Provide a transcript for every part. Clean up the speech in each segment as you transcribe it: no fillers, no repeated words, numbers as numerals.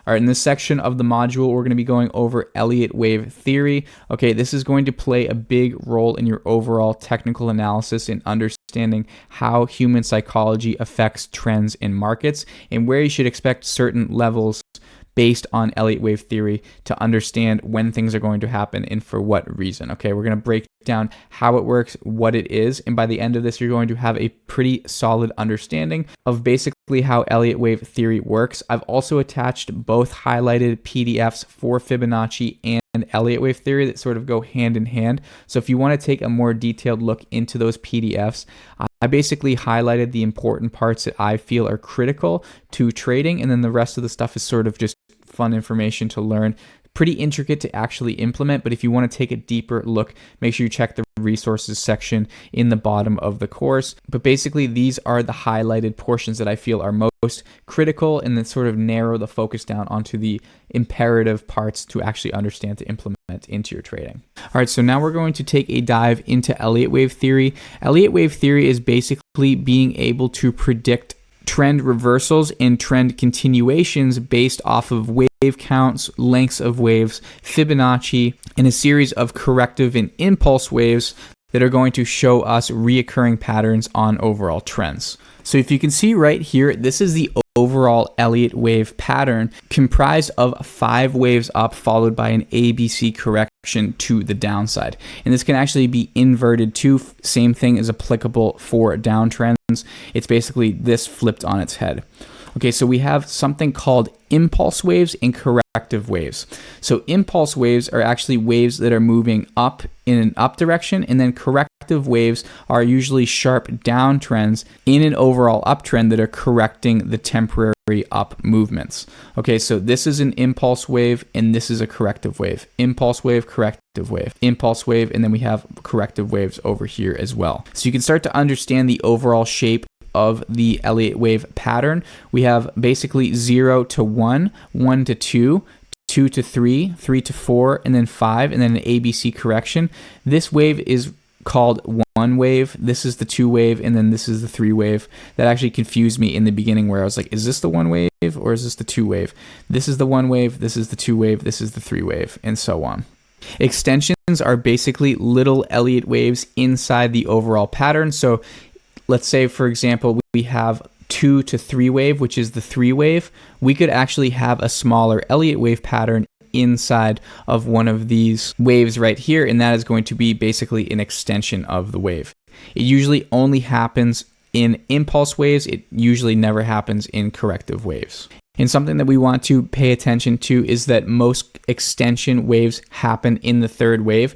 All right, in this section of the module, we're going to be going over Elliott wave theory. Okay, this is going to play a big role in your overall technical analysis in understanding how human psychology affects trends in markets and where you should expect certain levels based on Elliott wave theory to understand when things are going to happen and for what reason. Okay, we're going to break down how it works, what it is, and by the end of this, you're going to have a pretty solid understanding of basically how Elliott wave theory works. I've also attached both highlighted PDFs for Fibonacci and Elliott wave theory that sort of go hand in hand. So if you want to take a more detailed look into those PDFs, I basically highlighted the important parts that I feel are critical to trading, and then the rest of the stuff is sort of just fun information to learn. Pretty intricate to actually implement, but if you want to take a deeper look, make sure you check the resources section in the bottom of the course. But basically, these are the highlighted portions that I feel are most critical, and then sort of narrow the focus down onto the imperative parts to actually understand to implement into your trading. All right, so now we're going to take a dive into Elliott wave theory. Elliott wave theory is basically being able to predict trend reversals and trend continuations based off of wave counts, lengths of waves, Fibonacci, and a series of corrective and impulse waves that are going to show us reoccurring patterns on overall trends. So if you can see right here, this is the overall Elliott wave pattern comprised of 5 waves up followed by an ABC correction to the downside. And this can actually be inverted too. Same thing is applicable for downtrends. It's basically this flipped on its head. Okay, so we have something called impulse waves and corrective waves. So impulse waves are actually waves that are moving up in an up direction, and then corrective waves are usually sharp downtrends in an overall uptrend that are correcting the temporary up movements. Okay, so this is an impulse wave and this is a corrective wave. Impulse wave, corrective wave, impulse wave, and then we have corrective waves over here as well. So you can start to understand the overall shape of the Elliott wave pattern. We have basically 0 to 1, 1 to 2, 2 to 3, 3 to 4, and then 5, and then an ABC correction. This wave is called 1 wave. This is the 2 wave, and then this is the 3 wave. That actually confused me in the beginning where I was like, is this the 1 wave or is this the 2 wave? This is the 1 wave, this is the 2 wave, this is the 3 wave, and so on. Extensions are basically little Elliott waves inside the overall pattern. So let's say, for example, we have 2 to 3 wave, which is the 3 wave. We could actually have a smaller Elliott wave pattern inside of one of these waves right here, and that is going to be basically an extension of the wave. It usually only happens in impulse waves. It usually never happens in corrective waves. And something that we want to pay attention to is that most extension waves happen in the 3rd wave.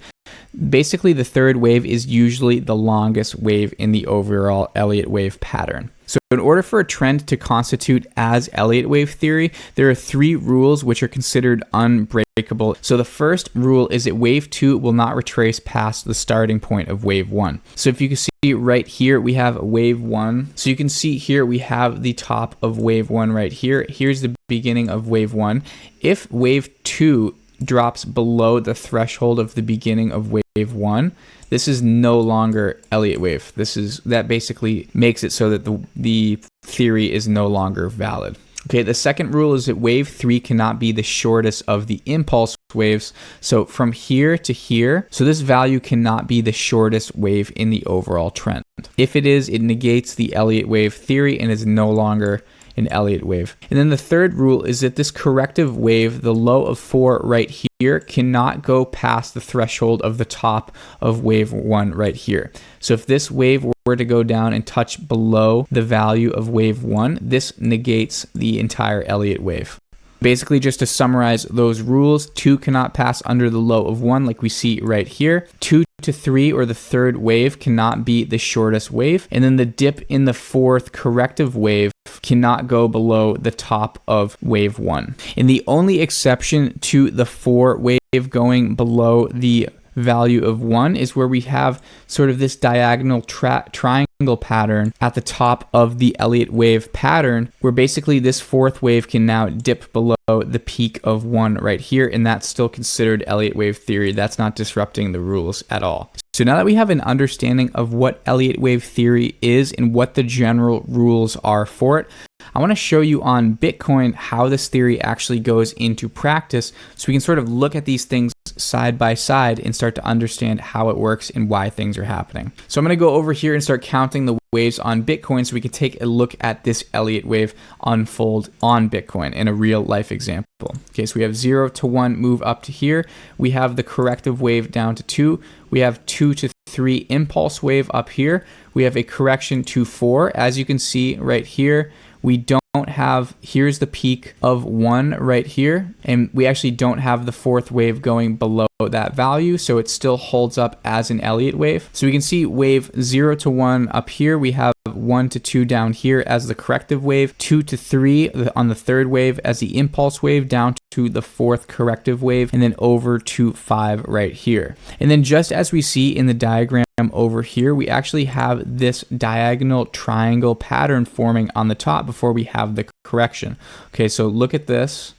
Basically, the 3rd wave is usually the longest wave in the overall Elliott wave pattern. So in order for a trend to constitute as Elliott wave theory, there are 3 rules which are considered unbreakable. So the first rule is that wave 2 will not retrace past the starting point of wave 1. So if you can see right here, we have wave 1. So you can see here we have the top of wave 1 right here. Here's the beginning of wave 1. If wave 2 drops below the threshold of the beginning of wave 1, this is no longer Elliott wave. That basically makes it so that the theory is no longer valid. Okay, the second rule is that wave 3 cannot be the shortest of the impulse waves. So from here to here, so this value cannot be the shortest wave in the overall trend. If it is, it negates the Elliott wave theory and is no longer an Elliott wave. And then the third rule is that this corrective wave, the low of 4 right here, cannot go past the threshold of the top of wave 1 right here. So if this wave were to go down and touch below the value of wave 1, this negates the entire Elliott wave. Basically, just to summarize those rules, 2 cannot pass under the low of 1 like we see right here. 2 to 3, or the 3rd wave, cannot be the shortest wave. And then the dip in the 4th corrective wave cannot go below the top of wave 1. And the only exception to the 4 wave going below the value of 1 is where we have sort of this diagonal triangle pattern at the top of the Elliott wave pattern, where basically this 4th wave can now dip below the peak of 1 right here, and that's still considered Elliott wave theory. That's not disrupting the rules at all. So now that we have an understanding of what Elliott wave theory is and what the general rules are for it, I want to show you on Bitcoin how this theory actually goes into practice so we can sort of look at these things side by side and start to understand how it works and why things are happening. So I'm going to go over here and start counting the waves on Bitcoin so we can take a look at this Elliott wave unfold on Bitcoin in a real life example. Okay, so we have 0 to 1 move up to here. We have the corrective wave down to 2. We have 2 to 3 impulse wave up here. We have a correction to 4. As you can see right here, we don't have, here's the peak of 1 right here, and we actually don't have the fourth wave going below that value, so it still holds up as an Elliott wave. So we can see wave 0 to 1 up here, we have 1 to 2 down here as the corrective wave, 2 to 3 on the third wave as the impulse wave, down to the fourth corrective wave, and then over to 5 right here. And then just as we see in the diagram over here, we actually have this diagonal triangle pattern forming on the top before we have the correction. Okay, so look at this,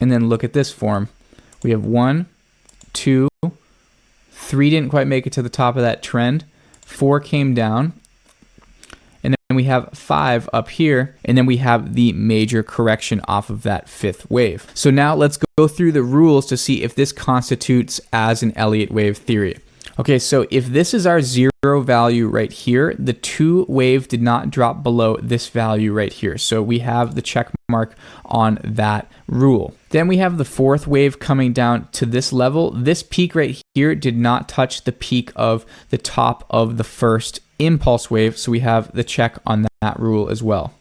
and then look at this form. We have 1, 2, 3 didn't quite make it to the top of that trend, 4 came down, and then we have 5 up here, and then we have the major correction off of that fifth wave. So now let's go through the rules to see if this constitutes as an Elliott wave theory. Okay, so if this is our 0 value right here, the 2 wave did not drop below this value right here. So we have the check mark on that rule. Then we have the fourth wave coming down to this level. This peak right here did not touch the peak of the top of the first impulse wave, so we have the check on that rule as well.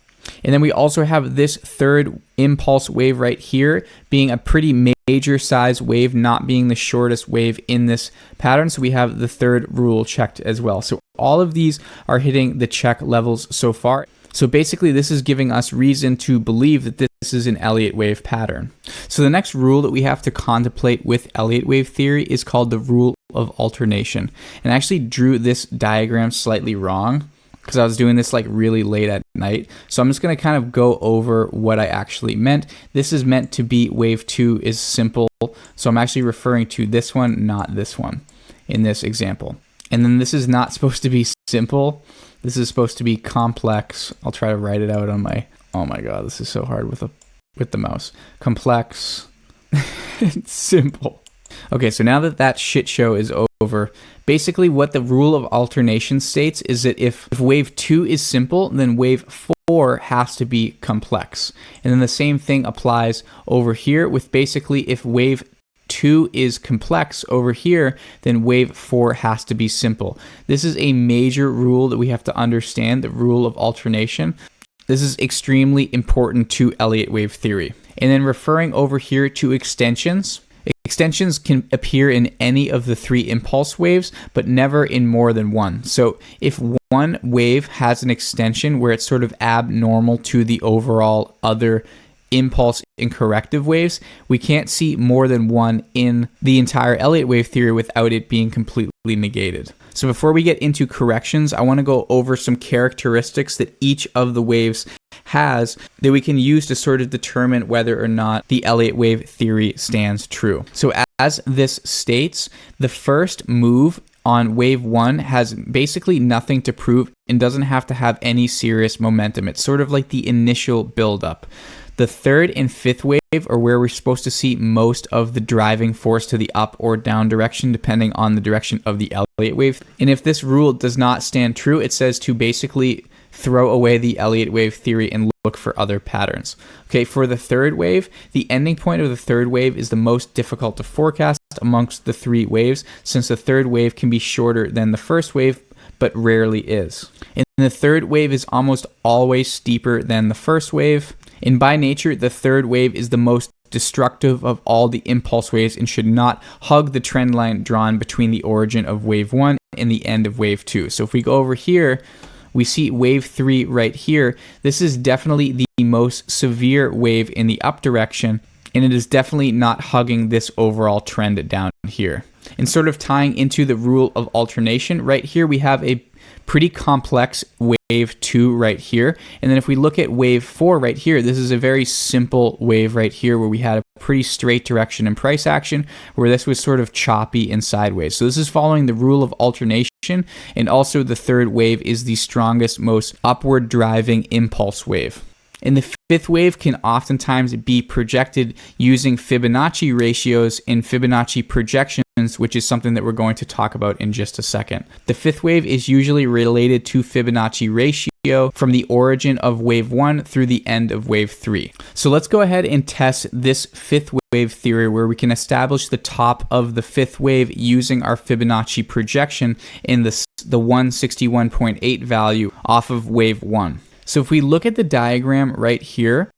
And then we also have this third impulse wave right here being a pretty major size wave, not being the shortest wave in this pattern. So we have the third rule checked as well. So all of these are hitting the check levels so far. So basically this is giving us reason to believe that this is an Elliott wave pattern. So the next rule that we have to contemplate with Elliott wave theory is called the rule of alternation. And I actually drew this diagram slightly wrong because I was doing this like really late at night. So I'm just going to kind of go over what I actually meant. This is meant to be wave 2 is simple. So I'm actually referring to this one, not this one in this example. And then this is not supposed to be simple. This is supposed to be complex. I'll try to write it out on my, oh my God, this is so hard with the mouse. Complex, simple. Okay, so now that that shit show is over, basically what the rule of alternation states is that if wave 2 is simple, then wave 4 has to be complex. And then the same thing applies over here with basically if wave 2 is complex over here, then wave 4 has to be simple. This is a major rule that we have to understand, the rule of alternation. This is extremely important to Elliott wave theory. And then referring over here to extensions, extensions can appear in any of the 3 impulse waves, but never in more than one. So if one wave has an extension where it's sort of abnormal to the overall other impulse and corrective waves, we can't see more than one in the entire Elliott wave theory without it being completely negated. So before we get into corrections, I want to go over some characteristics that each of the waves has that we can use to sort of determine whether or not the Elliott wave theory stands true. So as this states, the first move on wave 1 has basically nothing to prove and doesn't have to have any serious momentum. It's sort of like the initial buildup. The third and fifth wave are where we're supposed to see most of the driving force to the up or down direction, depending on the direction of the Elliott wave. And if this rule does not stand true, it says to basically throw away the Elliott wave theory and look for other patterns. Okay, for the third wave, the ending point of the third wave is the most difficult to forecast amongst the 3 waves, since the third wave can be shorter than the first wave, but rarely is. And the third wave is almost always steeper than the first wave. And by nature, the third wave is the most destructive of all the impulse waves and should not hug the trend line drawn between the origin of wave 1 and the end of wave 2. So if we go over here, we see wave 3 right here. This is definitely the most severe wave in the up direction, and it is definitely not hugging this overall trend down here. And sort of tying into the rule of alternation, right here we have a pretty complex wave 2 right here. And then if we look at wave 4 right here, this is a very simple wave right here where we had a pretty straight direction in price action, where this was sort of choppy and sideways. So this is following the rule of alternation, and also the third wave is the strongest, most upward driving impulse wave. And the fifth wave can oftentimes be projected using Fibonacci ratios in Fibonacci projections, which is something that we're going to talk about in just a second. The fifth wave is usually related to Fibonacci ratio from the origin of wave 1 through the end of wave 3. So let's go ahead and test this fifth wave theory where we can establish the top of the fifth wave using our Fibonacci projection in the 161.8 value off of wave 1. So if we look at the diagram right here,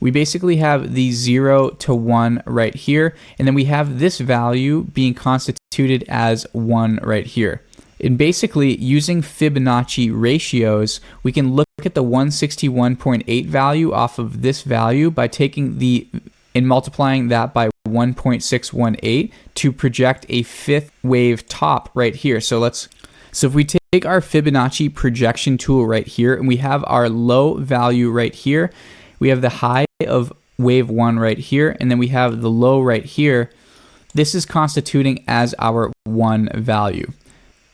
we basically have the 0 to 1 right here, and then we have this value being constituted as 1 right here. And basically, using Fibonacci ratios, we can look at the 161.8 value off of this value by taking and multiplying that by 1.618 to project a fifth wave top right here. So if we take our Fibonacci projection tool right here, and we have our low value right here, we have the high of wave 1 right here, and then we have the low right here. This is constituting as our 1 value.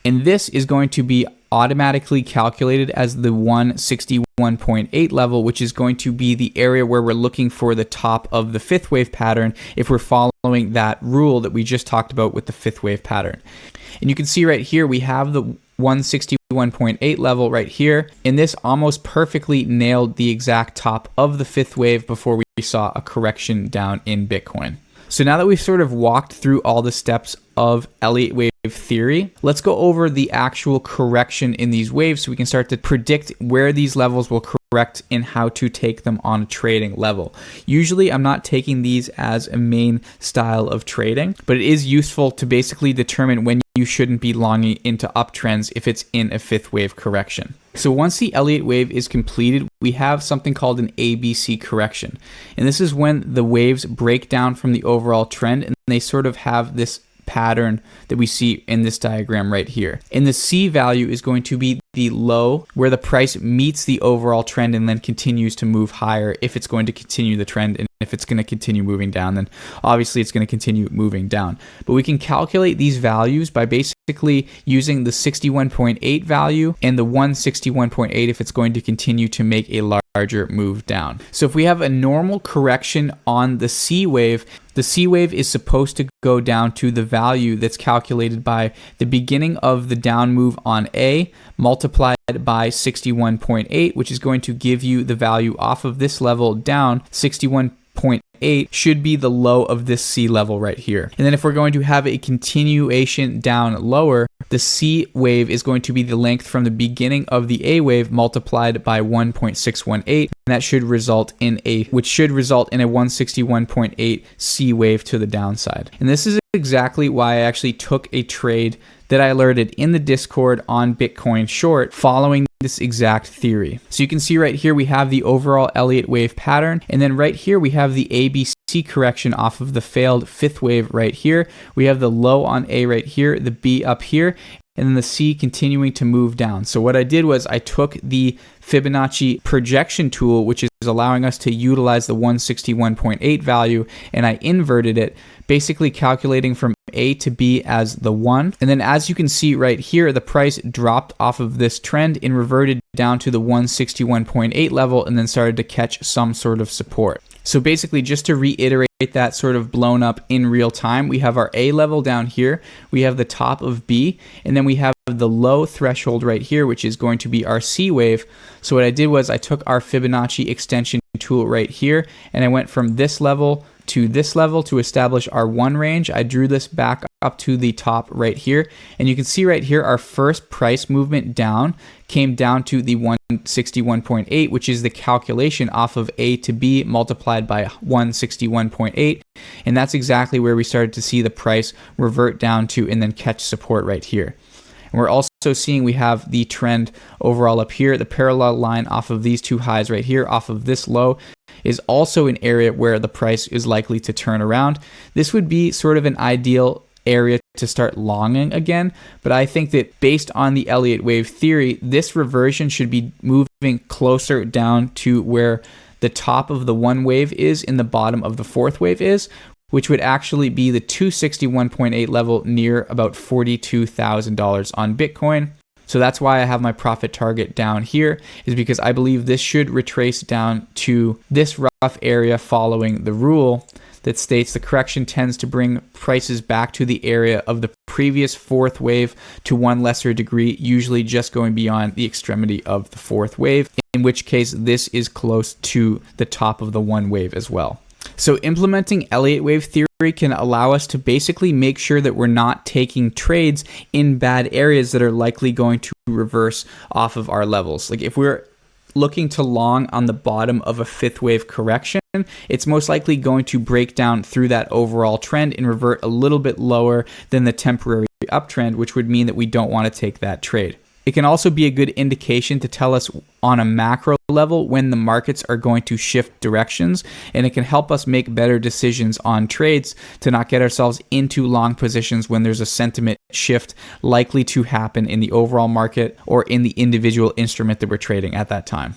And this is going to be automatically calculated as the 161.8 level, which is going to be the area where we're looking for the top of the fifth wave pattern if we're following that rule that we just talked about with the fifth wave pattern. And you can see right here, we have the 161.8 level right here, and this almost perfectly nailed the exact top of the fifth wave before we saw a correction down in Bitcoin. So now that we've sort of walked through all the steps of Elliott wave theory, let's go over the actual correction in these waves so we can start to predict where these levels will correct and how to take them on a trading level. Usually I'm not taking these as a main style of trading, but it is useful to basically determine when you shouldn't be longing into uptrends if it's in a fifth wave correction. So once the Elliott wave is completed, we have something called an ABC correction. And this is when the waves break down from the overall trend and they sort of have this pattern that we see in this diagram right here. And the C value is going to be the low where the price meets the overall trend and then continues to move higher if it's going to continue the trend. And if it's going to continue moving down, then obviously it's going to continue moving down. But we can calculate these values by basically using the 61.8 value and the 161.8 if it's going to continue to make a larger move down. So if we have a normal correction on the C wave is supposed to go down to the value that's calculated by the beginning of the down move on A multiplied by 61.8, which is going to give you the value off of this level down 61.8 should be the low of this C level right here. And then if we're going to have a continuation down lower, the C wave is going to be the length from the beginning of the A wave multiplied by 1.618, and that should result in a 161.8 C wave to the downside. And this is exactly why I actually took a trade that I alerted in the Discord on Bitcoin short following this exact theory. So you can see right here we have the overall Elliott wave pattern, and then right here we have the ABC correction off of the failed fifth wave right here. We have the low on A right here, the B up here, and then the C continuing to move down. So what I did was I took the Fibonacci projection tool, which is allowing us to utilize the 161.8 value, and I inverted it, basically calculating from A to B as the 1. And then as you can see right here, the price dropped off of this trend and reverted down to the 161.8 level and then started to catch some sort of support. So basically, just to reiterate that sort of blown up in real time, we have our A level down here, we have the top of B, and then we have the low threshold right here, which is going to be our C wave. So what I did was I took our Fibonacci extension tool right here, and I went from this level to this level to establish our 1 range. I drew this back up to the top right here, and you can see right here our first price movement down came down to the 161.8, which is the calculation off of A to B multiplied by 161.8, and that's exactly where we started to see the price revert down to and then catch support right here. And we're also seeing we have the trend overall up here, the parallel line off of these two highs right here, off of this low, is also an area where the price is likely to turn around. This would be sort of an ideal area to start longing again, but I think that based on the Elliott wave theory, this reversion should be moving closer down to where the top of the 1 wave is and the bottom of the 4th wave is, which would actually be the 261.8 level near about $42,000 on Bitcoin. So that's why I have my profit target down here, is because I believe this should retrace down to this rough area following the rule that states the correction tends to bring prices back to the area of the previous fourth wave to one lesser degree, usually just going beyond the extremity of the fourth wave, in which case this is close to the top of the one wave as well. So implementing Elliott wave theory can allow us to basically make sure that we're not taking trades in bad areas that are likely going to reverse off of our levels. Like if we're looking to long on the bottom of a fifth wave correction, it's most likely going to break down through that overall trend and revert a little bit lower than the temporary uptrend, which would mean that we don't want to take that trade. It can also be a good indication to tell us on a macro level when the markets are going to shift directions, and it can help us make better decisions on trades to not get ourselves into long positions when there's a sentiment shift likely to happen in the overall market or in the individual instrument that we're trading at that time.